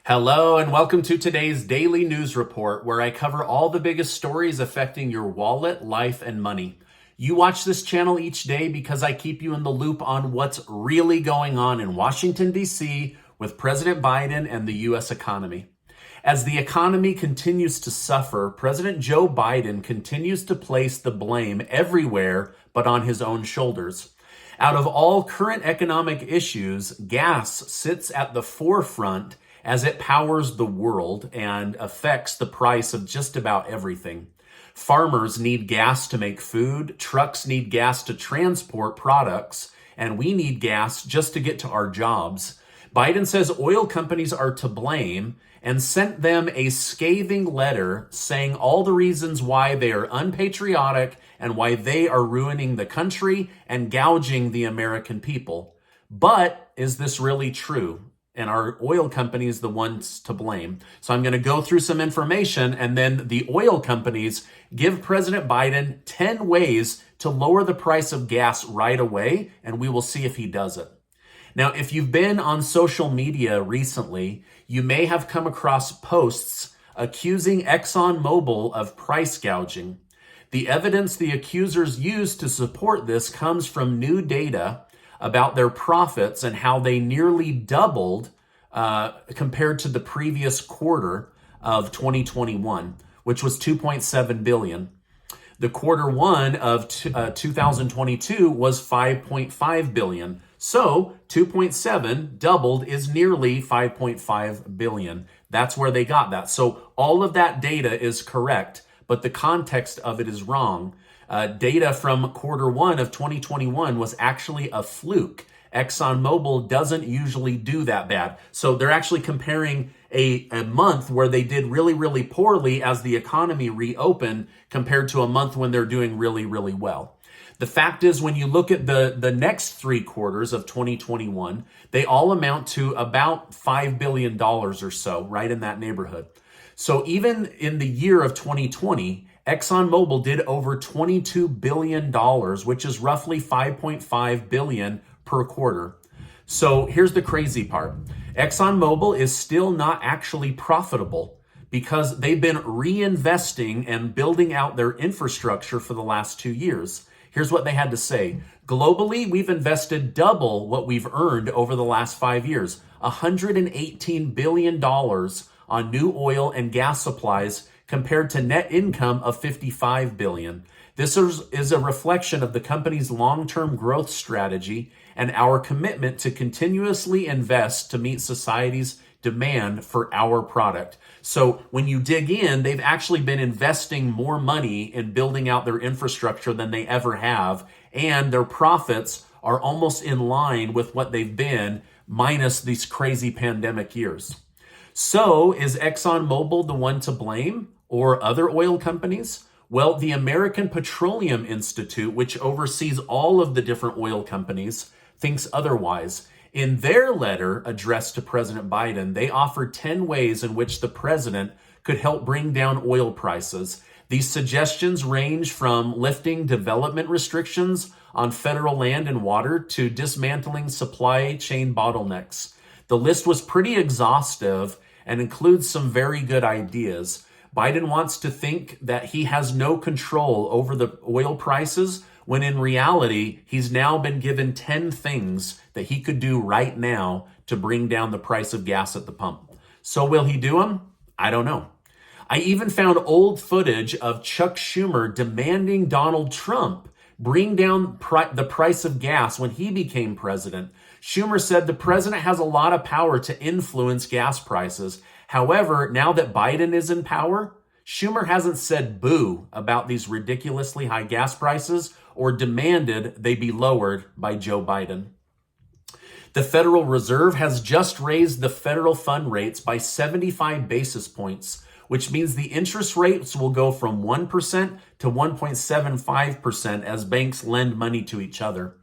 Hello and welcome to today's daily news report where I cover all the biggest stories affecting your wallet, life, and money. You watch this channel each day because I keep you in the loop on what's really going on in Washington, D.C. with President Biden and the U.S. economy. As the economy continues to suffer, President Joe Biden continues to place the blame everywhere but on his own shoulders. Out of all current economic issues, gas sits at the forefront as it powers the world and affects the price of just about everything. Farmers need gas to make food, trucks need gas to transport products, and we need gas just to get to our jobs. Biden says oil companies are to blame and sent them a scathing letter saying all the reasons why they are unpatriotic and why they are ruining the country and gouging the American people. But is this really true? And are oil companies the ones to blame? So I'm going to go through some information, and then the oil companies give President Biden 10 ways to lower the price of gas right away, and we will see if he does it. Now, if you've been on social media recently, you may have come across posts accusing Exxon Mobil of price gouging. The evidence the accusers use to support this comes from new data about their profits and how they nearly doubled compared to the previous quarter of 2021, which was 2.7 billion. The quarter one of 2022 was 5.5 billion. So 2.7 doubled is nearly 5.5 billion. That's where they got that. So all of that data is correct, but the context of it is wrong. Data from quarter one of 2021 was actually a fluke. Exxon Mobil doesn't usually do that bad. So they're actually comparing a month where they did really, really poorly as the economy reopened compared to a month when they're doing really, really well. The fact is, when you look at the next three quarters of 2021, they all amount to about $5 billion or so, right in that neighborhood. So even in the year of 2020, Exxon Mobil did over $22 billion, which is roughly 5.5 billion per quarter. So here's the crazy part. Exxon Mobil is still not actually profitable because they've been reinvesting and building out their infrastructure for the last 2 years. Here's what they had to say. Globally, we've invested double what we've earned over the last 5 years, $118 billion on new oil and gas supplies compared to net income of 55 billion. This is a reflection of the company's long-term growth strategy and our commitment to continuously invest to meet society's demand for our product. So when you dig in, they've actually been investing more money in building out their infrastructure than they ever have, and their profits are almost in line with what they've been, minus these crazy pandemic years. So is Exxon Mobil the one to blame, or other oil companies? Well, the American Petroleum Institute, which oversees all of the different oil companies, thinks otherwise. In their letter addressed to President Biden, they offered 10 ways in which the president could help bring down oil prices. These suggestions range from lifting development restrictions on federal land and water to dismantling supply chain bottlenecks. The list was pretty exhaustive and includes some very good ideas. Biden wants to think that he has no control over the oil prices, when in reality, he's now been given 10 things that he could do right now to bring down the price of gas at the pump. So will he do them? I don't know. I even found old footage of Chuck Schumer demanding Donald Trump bring down the price of gas when he became president. Schumer said the president has a lot of power to influence gas prices. However, now that Biden is in power, Schumer hasn't said boo about these ridiculously high gas prices or demanded they be lowered by Joe Biden. The Federal Reserve has just raised the federal fund rates by 75 basis points, which means the interest rates will go from 1% to 1.75% as banks lend money to each other.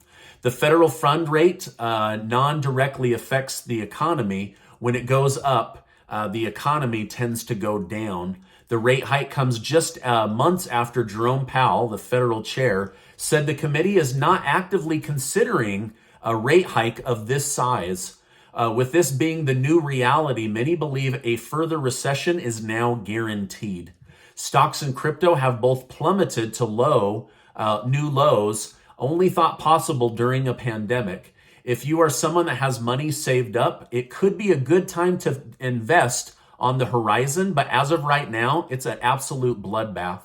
The federal fund rate non-directly affects the economy. When it goes up, the economy tends to go down. The rate hike comes just months after Jerome Powell, the federal chair, said the committee is not actively considering a rate hike of this size. With this being the new reality, many believe a further recession is now guaranteed. Stocks and crypto have both plummeted to new lows, only thought possible during a pandemic. If you are someone that has money saved up, it could be a good time to invest on the horizon, but as of right now, it's an absolute bloodbath.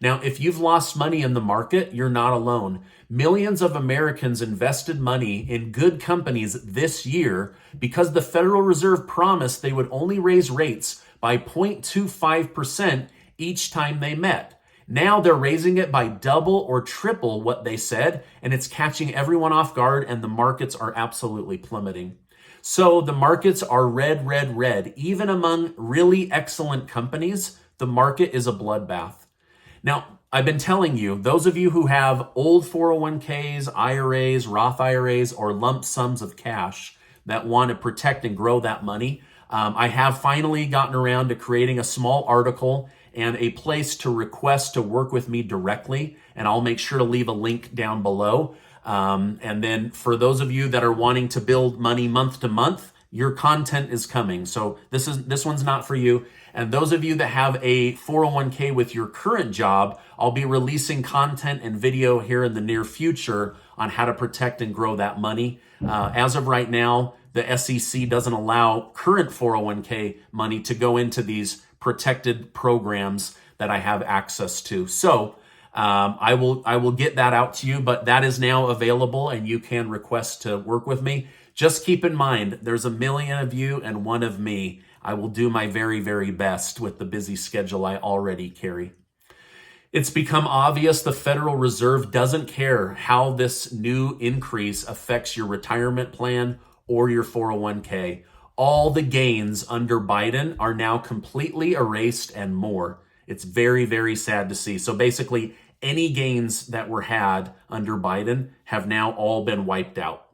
Now, if you've lost money in the market, you're not alone. Millions of Americans invested money in good companies this year because the Federal Reserve promised they would only raise rates by 0.25% each time they met. Now they're raising it by double or triple what they said, and it's catching everyone off guard, and the markets are absolutely plummeting. So the markets are red, red, red. Even among really excellent companies, the market is a bloodbath. Now, I've been telling you, those of you who have old 401ks, IRAs, Roth IRAs, or lump sums of cash that want to protect and grow that money, I have finally gotten around to creating a small article and a place to request to work with me directly, and I'll make sure to leave a link down below. And then for those of you that are wanting to build money month to month, your content is coming. So this one's not for you. And those of you that have a 401k with your current job, I'll be releasing content and video here in the near future on how to protect and grow that money. As of right now, the SEC doesn't allow current 401k money to go into these protected programs that I have access to. So I will get that out to you, but that is now available and you can request to work with me. Just keep in mind, there's a million of you and one of me. I will do my very, very best with the busy schedule I already carry. It's become obvious the Federal Reserve doesn't care how this new increase affects your retirement plan or your 401k. All the gains under Biden are now completely erased and more. It's very, very sad to see. So basically, any gains that were had under Biden have now all been wiped out.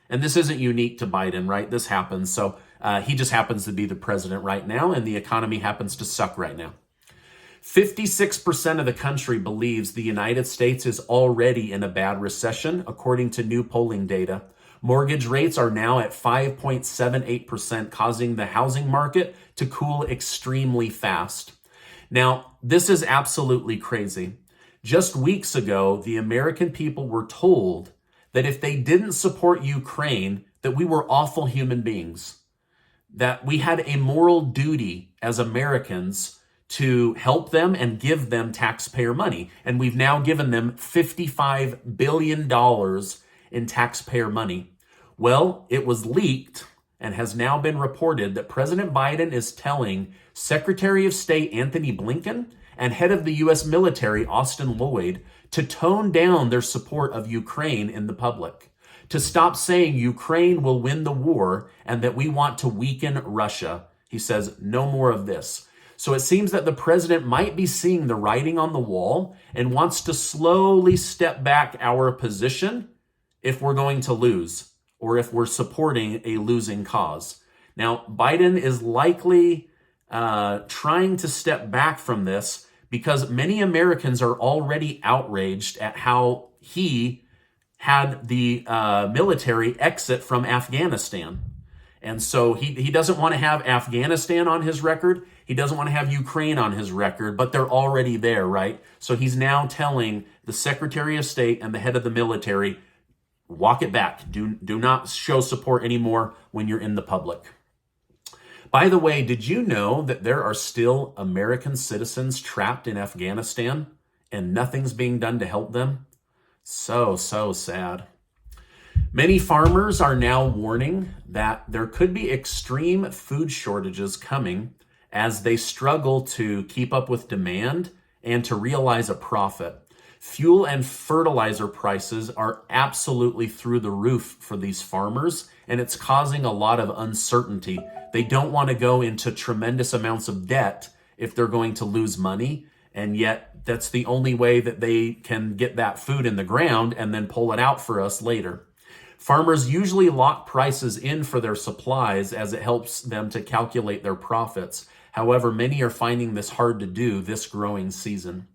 And this isn't unique to Biden, right? This happens. So he just happens to be the president right now, and the economy happens to suck right now. 56% of the country believes the United States is already in a bad recession, according to new polling data. Mortgage rates are now at 5.78%, causing the housing market to cool extremely fast. Now, this is absolutely crazy. Just weeks ago, the American people were told that if they didn't support Ukraine, that we were awful human beings, that we had a moral duty as Americans to help them and give them taxpayer money. And we've now given them $55 billion in taxpayer money. Well, it was leaked and has now been reported that President Biden is telling Secretary of State Anthony Blinken and head of the U.S. military, Austin Lloyd, to tone down their support of Ukraine in the public, to stop saying Ukraine will win the war and that we want to weaken Russia. He says, no more of this. So it seems that the president might be seeing the writing on the wall and wants to slowly step back our position if we're going to lose or if we're supporting a losing cause. Now, Biden is likely trying to step back from this because many Americans are already outraged at how he had the military exit from Afghanistan. And so he doesn't want to have Afghanistan on his record. He doesn't want to have Ukraine on his record, but they're already there, right? So he's now telling the Secretary of State and the head of the military, walk it back. Do not show support anymore when you're in the public. By the way, did you know that there are still American citizens trapped in Afghanistan and nothing's being done to help them? So sad. Many farmers are now warning that there could be extreme food shortages coming as they struggle to keep up with demand and to realize a profit. Fuel and fertilizer prices are absolutely through the roof for these farmers, and it's causing a lot of uncertainty. They don't want to go into tremendous amounts of debt if they're going to lose money, and yet that's the only way that they can get that food in the ground and then pull it out for us later. Farmers usually lock prices in for their supplies as it helps them to calculate their profits. However, many are finding this hard to do this growing season.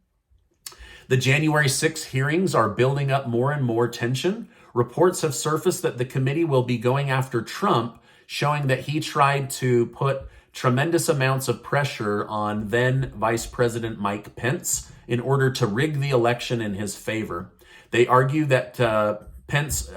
The January 6 hearings are building up more and more tension. Reports have surfaced that the committee will be going after Trump showing that he tried to put tremendous amounts of pressure on then Vice President Mike Pence in order to rig the election in his favor. They argue that Pence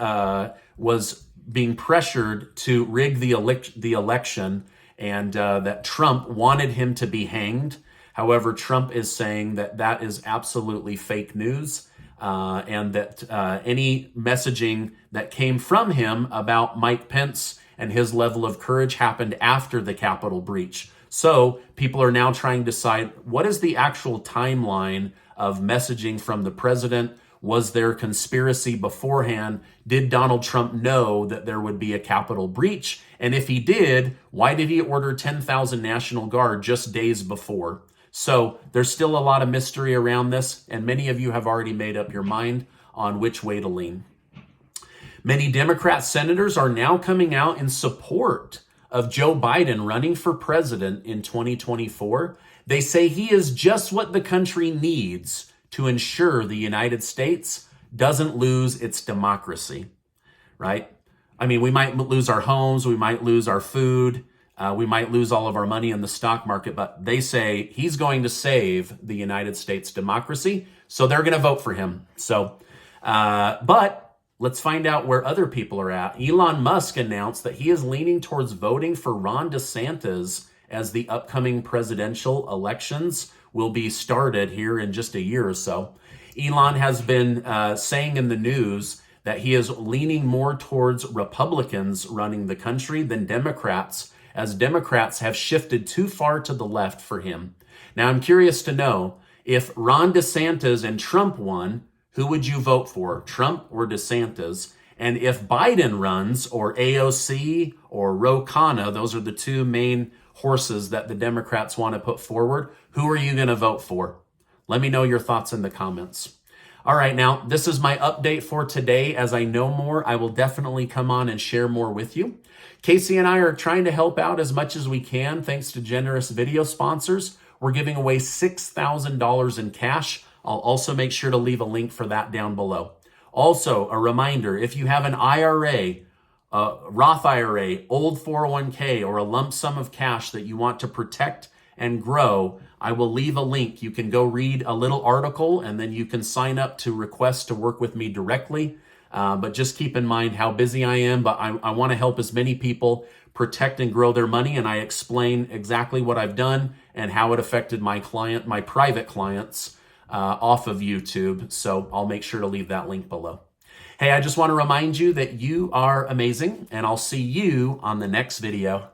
was being pressured to rig the election, and that Trump wanted him to be hanged. However, Trump is saying that that is absolutely fake news, and that any messaging that came from him about Mike Pence and his level of courage happened after the Capitol breach. So people are now trying to decide, what is the actual timeline of messaging from the president? Was there conspiracy beforehand? Did Donald Trump know that there would be a Capitol breach? And if he did, why did he order 10,000 National Guard just days before? So there's still a lot of mystery around this, and many of you have already made up your mind on which way to lean. Many Democrat senators are now coming out in support of Joe Biden running for president in 2024. They say he is just what the country needs to ensure the United States doesn't lose its democracy, right? I mean, we might lose our homes, we might lose our food, we might lose all of our money in the stock market, but they say he's going to save the United States democracy, so they're going to vote for him. So, but let's find out where other people are at. Elon Musk announced that he is leaning towards voting for Ron DeSantis as the upcoming presidential elections will be started here in just a year or so. Elon has been saying in the news that he is leaning more towards Republicans running the country than Democrats, as Democrats have shifted too far to the left for him. Now, I'm curious to know, if Ron DeSantis and Trump won, who would you vote for, Trump or DeSantis? And if Biden runs, or AOC or Ro Khanna, those are the two main horses that the Democrats want to put forward, who are you going to vote for? Let me know your thoughts in the comments. All right, now, this is my update for today. As I know more, I will definitely come on and share more with you. Casey and I are trying to help out as much as we can, thanks to generous video sponsors. We're giving away $6,000 in cash. I'll also make sure to leave a link for that down below. Also, a reminder, if you have an IRA, a Roth IRA, old 401k, or a lump sum of cash that you want to protect and grow, I will leave a link. You can go read a little article, and then you can sign up to request to work with me directly. But just keep in mind how busy I am, but I want to help as many people protect and grow their money, and I explain exactly what I've done and how it affected my private clients off of YouTube. So I'll make sure to leave that link below. Hey, I just want to remind you that you are amazing, and I'll see you on the next video.